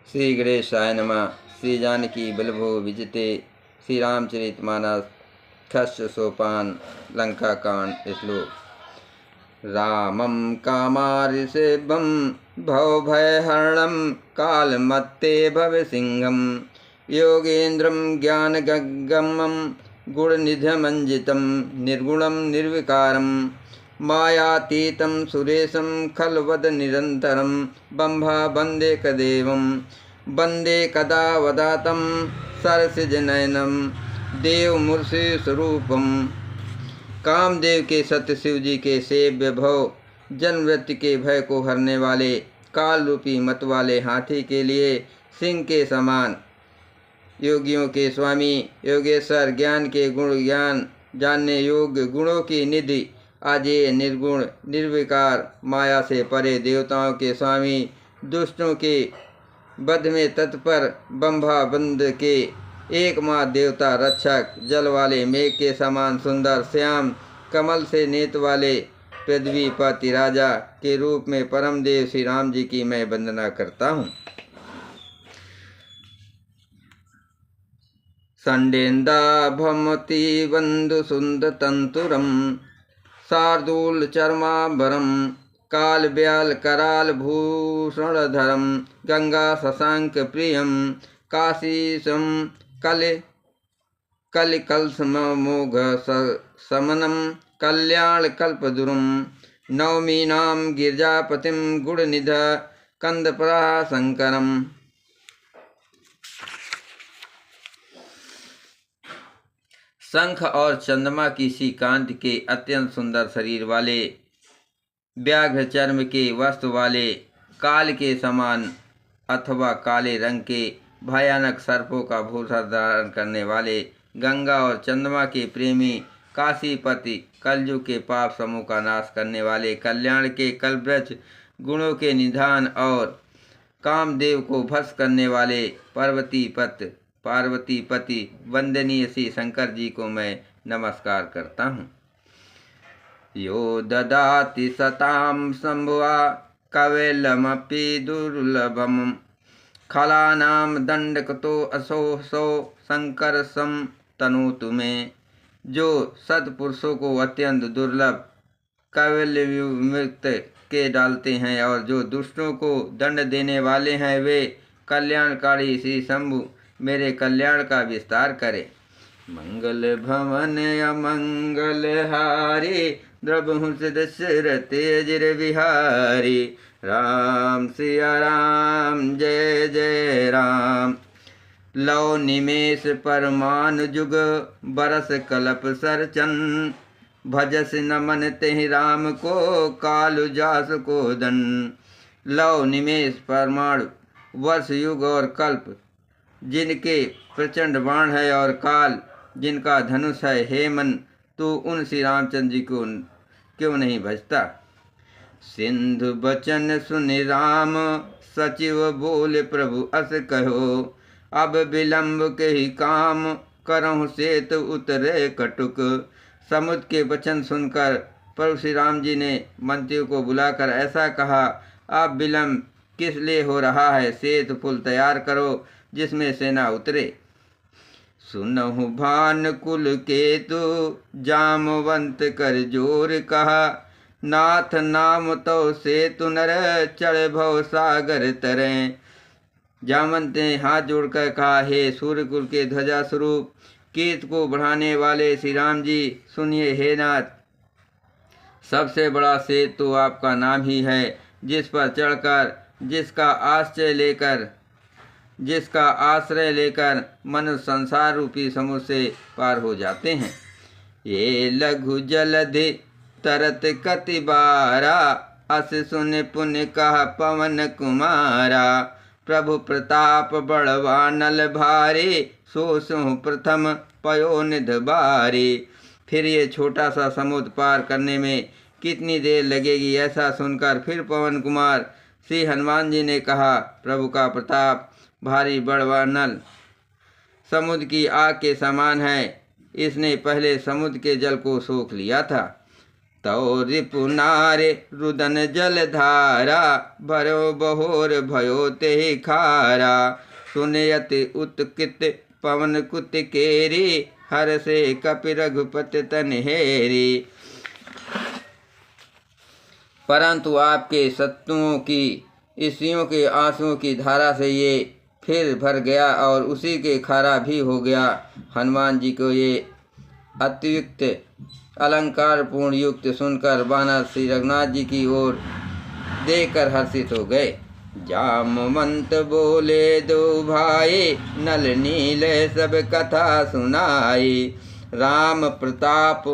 श्री गणेशाय नमः। श्री जानकी बल्लभो विजिते। श्री रामचरितमानस खस्य सोपान लंका कांड श्लोक। रामं कामारिसेव्यं भवभयहरणं कालमत्ते भवसिंहं योगेन्द्रं ज्ञानगगमं गुणनिधिमञ्जितं निर्गुणं निर्विकारं मायातीतं सुरेशं खलवद निरन्तरं बम्भा वन्दे कदेवं वन्दे कदा वदातं सरसिजनयनं देवमूर्ति स्वरूपम। कामदेव के सत्य शिव जी के सेव्य भव जन्म मृत्यु के भय को हरने वाले काल रूपी मत वाले हाथी के लिए सिंह के समान योगियों के स्वामी योगेश्वर ज्ञान के गुण ज्ञान जानने योग्य गुणों की निधि अजेय निर्गुण निर्विकार माया से परे देवताओं के स्वामी दुष्टों के वध में तत्पर बंभा बंद के एकमात्र देवता रक्षक जल वाले मेघ के समान सुंदर श्याम कमल से नेत्र वाले पृथ्वीपति राजा के रूप में परम देव श्री राम जी की मैं वंदना करता हूँ। संडेन्दा भमति बंधु सुंद तंतुरम शार्दूल चर्मांबरम काल ब्याल कराल भूषणधरम गंगा शशांक प्रियम काशीशम कलिकल्समोघ समनम कल्याण कल्पदुरम नवमीनाम गिरजापतिम गुणनिध कंदपरा शंकरम। शंख और चंद्रमा की सी कांति के अत्यंत सुंदर शरीर वाले व्याघ्र चर्म के वस्त्र वाले काल के समान अथवा काले रंग के भयानक सर्पों का भूषण धारण करने वाले गंगा और चंद्रमा के प्रेमी काशीपति कलयुग के पाप समूह का नाश करने वाले कल्याण के कल्पवृक्ष गुणों के निधान और कामदेव को भस्म करने वाले पार्वतीपति वंदनीय श्री शंकर जी को मैं नमस्कार करता हूँ। यो ददाति सतां शंभुआ कवेलमपि दुर्लभम खलानाम दंडकतो असो शंकर सम तनोतु में। जो सत्पुरुषों को अत्यंत दुर्लभ कवल्य विमुक्त के डालते हैं और जो दुष्टों को दंड देने वाले हैं वे कल्याणकारी श्री शंभु मेरे कल्याण का विस्तार करे। मंगल भवन अमंगल हारी द्रवहु दशरथ अजिर बिहारी राम सिया राम जय जय राम। लौ निमेष परमान जुग बरस कलप सरचन भजस नमन तेहि राम को कालु जास को दन। लौ निमेष परमाणु वर्ष युग और कल्प जिनके प्रचंड बाण है और काल जिनका धनुष है, हे मन तू उन श्री रामचंद्र जी को क्यों नहीं भजता। सिंधु बचन सुनि राम सचिव बोले प्रभु अस कहो अब विलंब के ही काम करहु सेत उतरे कटुक। समुद्र के वचन सुनकर प्रभु श्री राम जी ने मंत्रियों को बुलाकर ऐसा कहा, अब विलंब किस लिए हो रहा है, सेतु पुल तैयार करो जिसमें सेना उतरे। सुनहु भान कुल केतु जामवंत कर जोर कहा नाथ नाम तो सेतु नर चढ़ भव सागर तरें। जामवंत ने हाथ जोड़कर कहा, हे सूर्यकुल के ध्वजा स्वरूप कीर्ति को बढ़ाने वाले श्री राम जी सुनिए, हे नाथ सबसे बड़ा सेतु तो आपका नाम ही है जिस पर चढ़कर जिसका आश्रय लेकर मनुष्य संसार रूपी समुद्र से पार हो जाते हैं। ये लघु जलधि तरत कति बारा अस सुन पुण्य कह पवन कुमारा। प्रभु प्रताप बड़वा नल भारी सो प्रथम पयो निध बारी। फिर ये छोटा सा समुद्र पार करने में कितनी देर लगेगी, ऐसा सुनकर फिर पवन कुमार श्री हनुमान जी ने कहा, प्रभु का प्रताप भारी बड़वा नल समुद्र की आग के समान है, इसने पहले समुद्र के जल को सोख लिया था। तौ रिपुनारे रुदन जल धारा, भरो बहोर भयो ते खारा। सुनयति उत्कित पवन कुत केरी, हर से कपि रघुपति तन हेरी। परंतु आपके शत्रुओं की स्त्रियों के आंसुओं की धारा से ये फिर भर गया और उसी के खारा भी हो गया। हनुमान जी को ये अतियुक्त अलंकार पूर्ण युक्त सुनकर वानर श्री रघुनाथ जी की ओर देखकर हर्षित हो गए। जामवंत बोले दो भाई, नल नील सब कथा सुनाई। राम प्रताप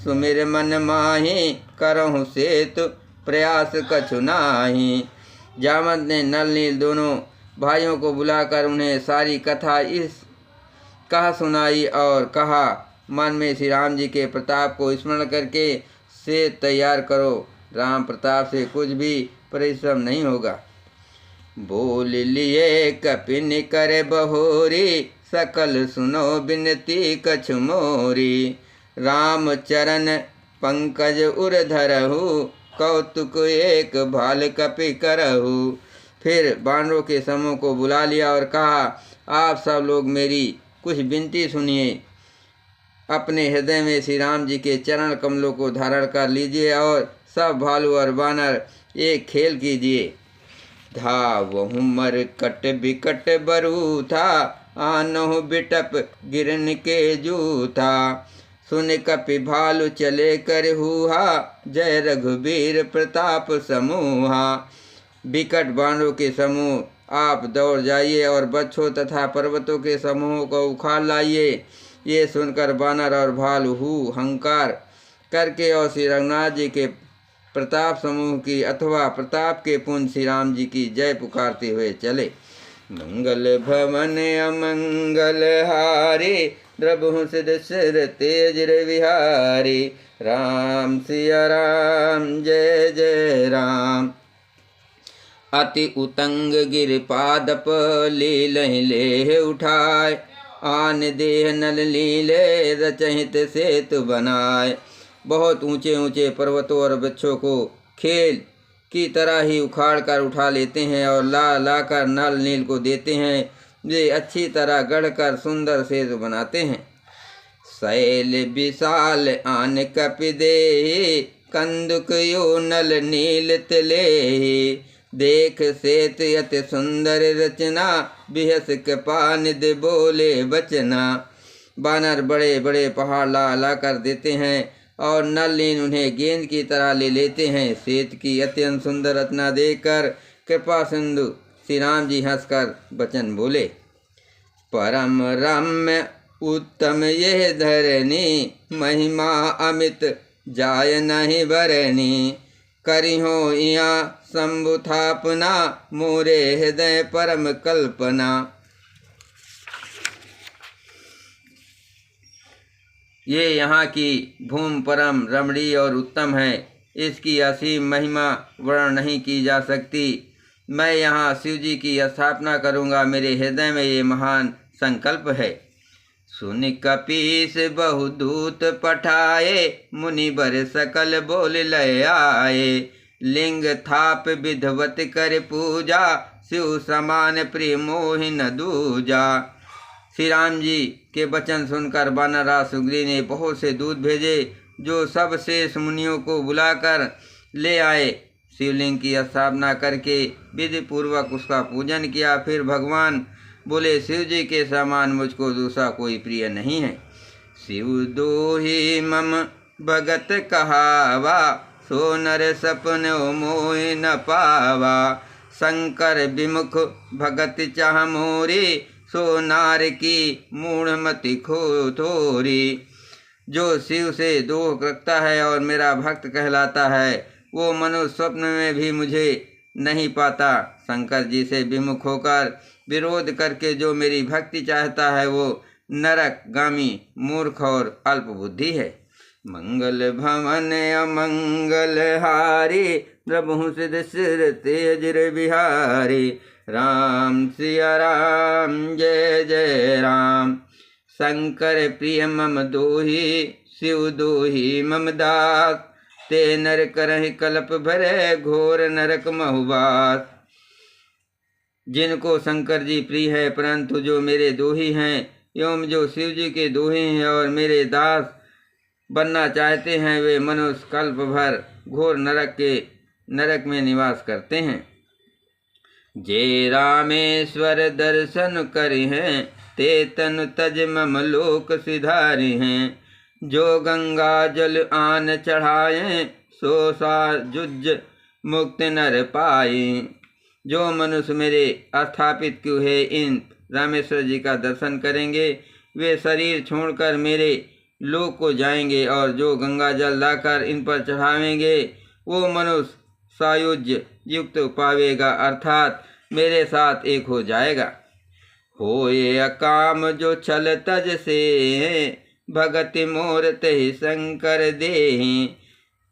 सुमिर मन माही, करहु सेतु प्रयास कछु नाही। जामवंत ने नल नील दोनों भाइयों को बुलाकर उन्हें सारी कथा इस कहा सुनाई और कहा, मन में श्री राम जी के प्रताप को स्मरण करके से तैयार करो, राम प्रताप से कुछ भी परिश्रम नहीं होगा। बोल लिए कपिन करे बहोरी, सकल सुनो बिनती कछु मोरी। राम चरण पंकज उर धरहु, कौतुक एक भाल कपि करहु। फिर बानरों के समूह को बुला लिया और कहा, आप सब लोग मेरी कुछ विनती सुनिए। अपने हृदय में श्री राम जी के चरण कमलों को धारण कर लीजिए और सब भालू और बानर एक खेल कीजिए। धावहु मरकट बिकट बरू था, आनहु बिटप गिरन के जूथा। सुन कपि भालु चले कर हुआ, जय रघुबीर प्रताप समूहा। बिकट बानरों के समूह आप दौड़ जाइए और बच्छों तथा पर्वतों के समूहों को उखाड़ लाइए। ये सुनकर बानर और भालू हंकार करके और श्री रघुनाथ जी के प्रताप समूह की अथवा प्रताप के पुंज श्री राम जी की जय पुकारते हुए चले। मंगल भवन अमंगल हारे, द्रबहु सिर सिर तेज विहारी। राम सिया राम जय जय राम। अति उतंग गिर पादप लीलहि लेह उठाए, आन देह नल लीले रचहित सेतु बनाए। बहुत ऊंचे ऊंचे पर्वतों और वृक्षों को खेल की तरह ही उखाड़ कर उठा लेते हैं और ला कर नल नील को देते हैं। वे अच्छी तरह गढ़कर सुंदर सेतु बनाते हैं। शैल विशाल आन कपि देहि, कंदुक यो नल नील तिलेहि। देख सेत यति सुंदर रचना, बिहस कृपा निधि बोले बचना। बानर बड़े बड़े पहाड़ ला कर देते हैं और नल नील उन्हें गेंद की तरह ले लेते हैं। सेत की अत्यंत सुंदर रचना देखकर कृपा सिंधु श्री राम जी हंसकर वचन बोले। परम रम्य उत्तम यह धरनी, महिमा अमित जाय नहीं बरनी। करिहो यहाँ शंभु थापना, मोरे हृदय परम कल्पना। ये यहाँ की भूमि परम रमणीय और उत्तम है, इसकी असीम महिमा वर्णन नहीं की जा सकती। मैं यहाँ शिव जी की स्थापना करूँगा, मेरे हृदय में ये महान संकल्प है। सुन कपीस बहुदूत पठाए, मुनि बर सकल बोल लय आए। लिंग थाप विधवत कर पूजा, शिव समान प्रिय मोहि न दूजा। श्री राम जी के वचन सुनकर वानरराज सुग्रीव ने बहुत से दूत भेजे, जो सब शेष मुनियों को बुलाकर ले आए। शिवलिंग की स्थापना करके विधि पूर्वक उसका पूजन किया। फिर भगवान बोले, शिव जी के समान मुझको दूसरा कोई प्रिय नहीं है। शिव दोहि मम भगत कहावा, सो नर सपन मोह न पावा। शंकर विमुख भगत चाह मोरी, सो नार की मूढ़मति खो थोरी। जो शिव से दोह रखता है और मेरा भक्त कहलाता है, वो मनुष्य स्वप्न में भी मुझे नहीं पाता। शंकर जी से विमुख होकर विरोध करके जो मेरी भक्ति चाहता है, वो नरक गामी मूर्ख और अल्प बुद्धि है। मंगल भवन अमंगल हारी, द्रबहु सिर सिर तेज बिहारी। राम सिया राम जय जय राम। शंकर प्रिय मम दोहि, शिव दोहि मम दास। ते नर करहि कल्प भरे घोर नरक महुबास। जिनको शंकर जी प्रिय है, परंतु जो मेरे दोही हैं एवं जो शिव जी के दोहे हैं और मेरे दास बनना चाहते हैं, वे मनुष्य कल्प भर घोर नरक में निवास करते हैं। जे रामेश्वर दर्शन करि हैं, ते तन तज मम लोक सिधारि हैं। जो गंगा जल आन चढ़ाए, सो साजुज मुक्त नर पाए। जो मनुष्य मेरे स्थापित किए हुए इन रामेश्वर जी का दर्शन करेंगे, वे शरीर छोड़कर मेरे लोक को जाएंगे, और जो गंगा जल लाकर इन पर चढ़ावेंगे, वो मनुष्य सायुज्य युक्त पावेगा, अर्थात मेरे साथ एक हो जाएगा। होए अकाम जो छल तज से, भगति मोर तहि शंकर देहि।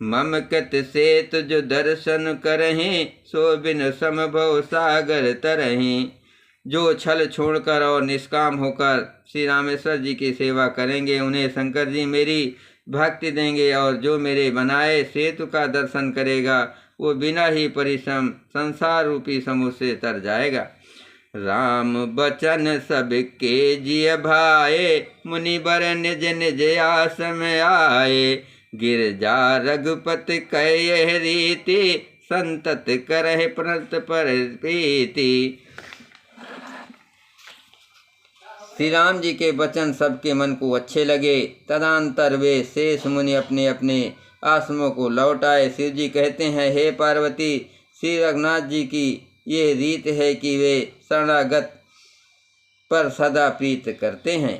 मम कत सेत जो दर्शन करहि, सो बिन समभव सागर तरहि। जो छल छोड़कर और निष्काम होकर श्री रामेश्वर जी की सेवा करेंगे, उन्हें शंकर जी मेरी भक्ति देंगे, और जो मेरे बनाए सेतु का दर्शन करेगा, वो बिना ही परिश्रम संसार रूपी समुद्र से तर जाएगा। राम बचन सबके जिय भाए, मुनि बर निज निज आश्रम आए। गिरजा रघुपति कह रीति, संतत करहि प्रणत पर प्रीति। श्री राम जी के वचन सबके मन को अच्छे लगे। तदंतर वे शेष मुनि अपने अपने आश्रमों को लौट आए। शिव जी कहते हैं, हे पार्वती, श्री रघुनाथ जी की ये रीत है कि वे शरणागत पर सदा प्रीत करते हैं।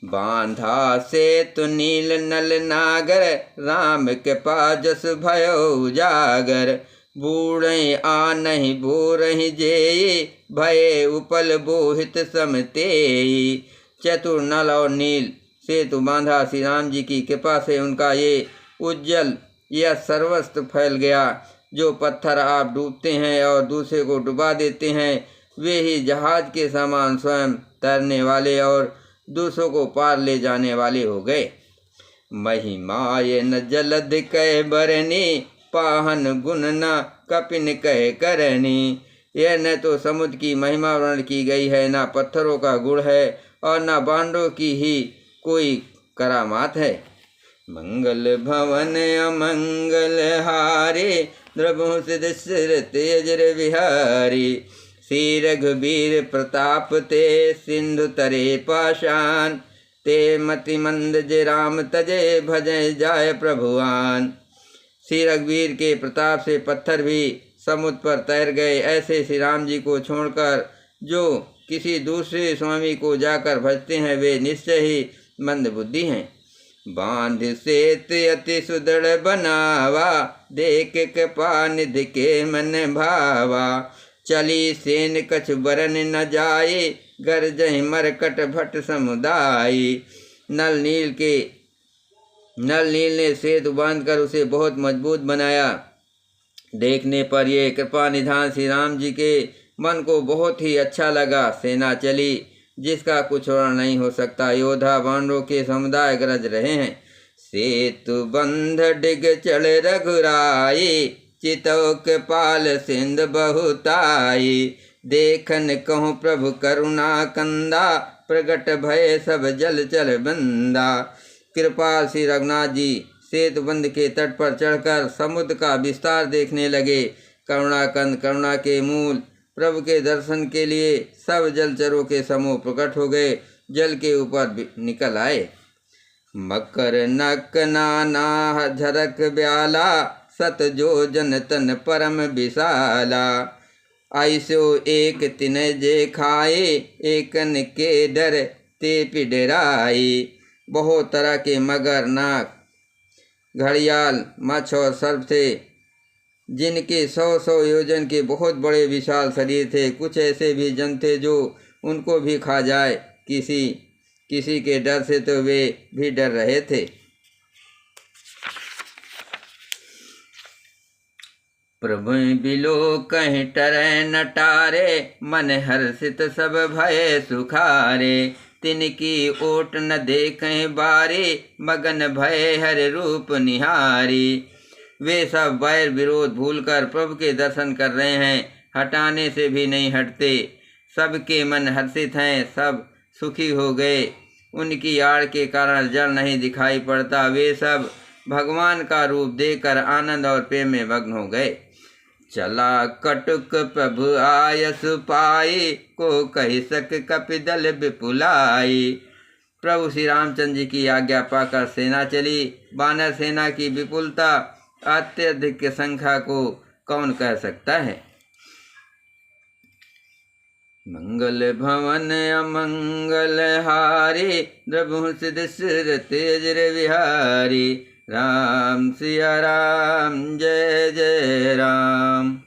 बांधा से तु नील नल नागर, राम के पाजस भयो उजागर। बूढ़े आनहि बोरहि जेई, भये उपल बोहित समतेई। चतुर नल और नील सेतु बांधा। श्री राम जी की कृपा से उनका ये उज्जवल यह सर्वस्व फैल गया। जो पत्थर आप डूबते हैं और दूसरे को डुबा देते हैं, वे ही जहाज के समान स्वयं तैरने वाले और दूसरों को पार ले जाने वाले हो गए। महिमाय न जलद कह बरनी, पाहन गुण न कपिन कह करनी। यह न तो समुद्र की महिमा वर्णन की गई है, न पत्थरों का गुण है, और न बांडों की ही कोई करामात है। मंगल भवन अमंगल हारे, द्रभु सिद्ध सिर तेजर विहारी। श्री रघुबीर प्रताप ते, सिंधु तरे पाषाण। ते मति मंद जे राम तजे, भजय जाय प्रभुआन। श्री रघुवीर के प्रताप से पत्थर भी समुद्र पर तैर गए। ऐसे श्री राम जी को छोड़कर जो किसी दूसरे स्वामी को जाकर भजते हैं, वे निश्चय ही मंद बुद्धि हैं। बांध सेत अति सुदृढ़ बनावा, देख कृपा निधि के मन भावा। चली सेन कछ बरन न जाए, गरजहि मरकट भट समुदाय। नल नील ने सेतु बांधकर उसे बहुत मजबूत बनाया। देखने पर ये कृपा निधान श्री राम जी के मन को बहुत ही अच्छा लगा। सेना चली जिसका कुछ वर्णन नहीं हो सकता। योद्धा बांडों के समुदाय गरज रहे हैं। सेतु बंध डिग चढ़ रघुराई, चितौ के पाल सिंध बहुताई। देखन कहूँ प्रभु करुणा कंदा, प्रगट भय सब जल चल बंदा। कृपाल श्री रघुनाथ जी सेतुबंध के तट पर चढ़कर समुद्र का विस्तार देखने लगे। करुणाकंद करुणा के मूल प्रभु के दर्शन के लिए सब जलचरों के समूह प्रकट हो गए, जल के ऊपर निकल आए। मकर नक नाना झरक ब्याला, सत जो जन तन परम विशाला। ऐसो एक तिन जे खाए, एकन के डर ते पिडराई। बहुत तरह के मगर, नाग, घड़ियाल, मच्छ और सर्प थे, जिनके 100 योजन के बहुत बड़े विशाल शरीर थे। कुछ ऐसे भी जन थे जो उनको भी खा जाए, किसी के डर से तो वे भी डर रहे थे। प्रभु बिलो कहीं टरै न टारे, मन हर्षित सब भय सुखारे। तिनकी ओट न देखें बारे, मगन भय हर रूप निहारी। वे सब वैर विरोध भूलकर प्रभु के दर्शन कर रहे हैं, हटाने से भी नहीं हटते। सबके मन हर्षित हैं, सब सुखी हो गए। उनकी आड़ के कारण जल नहीं दिखाई पड़ता। वे सब भगवान का रूप देखकर आनंद और प्रेम में मग्न हो गए। चला कटुक प्रभु आयस पाई, को कही सक कपिदल विपुलाई। प्रभु श्री रामचंद्र जी की आज्ञा पाकर सेना चली। वानर सेना की विपुलता अत्यधिक संख्या को कौन कह सकता है। मंगल भवन अमंगल हारी, द्रभु सिद्ध सिर तेज विहारी। राम सिया राम, जय जय राम।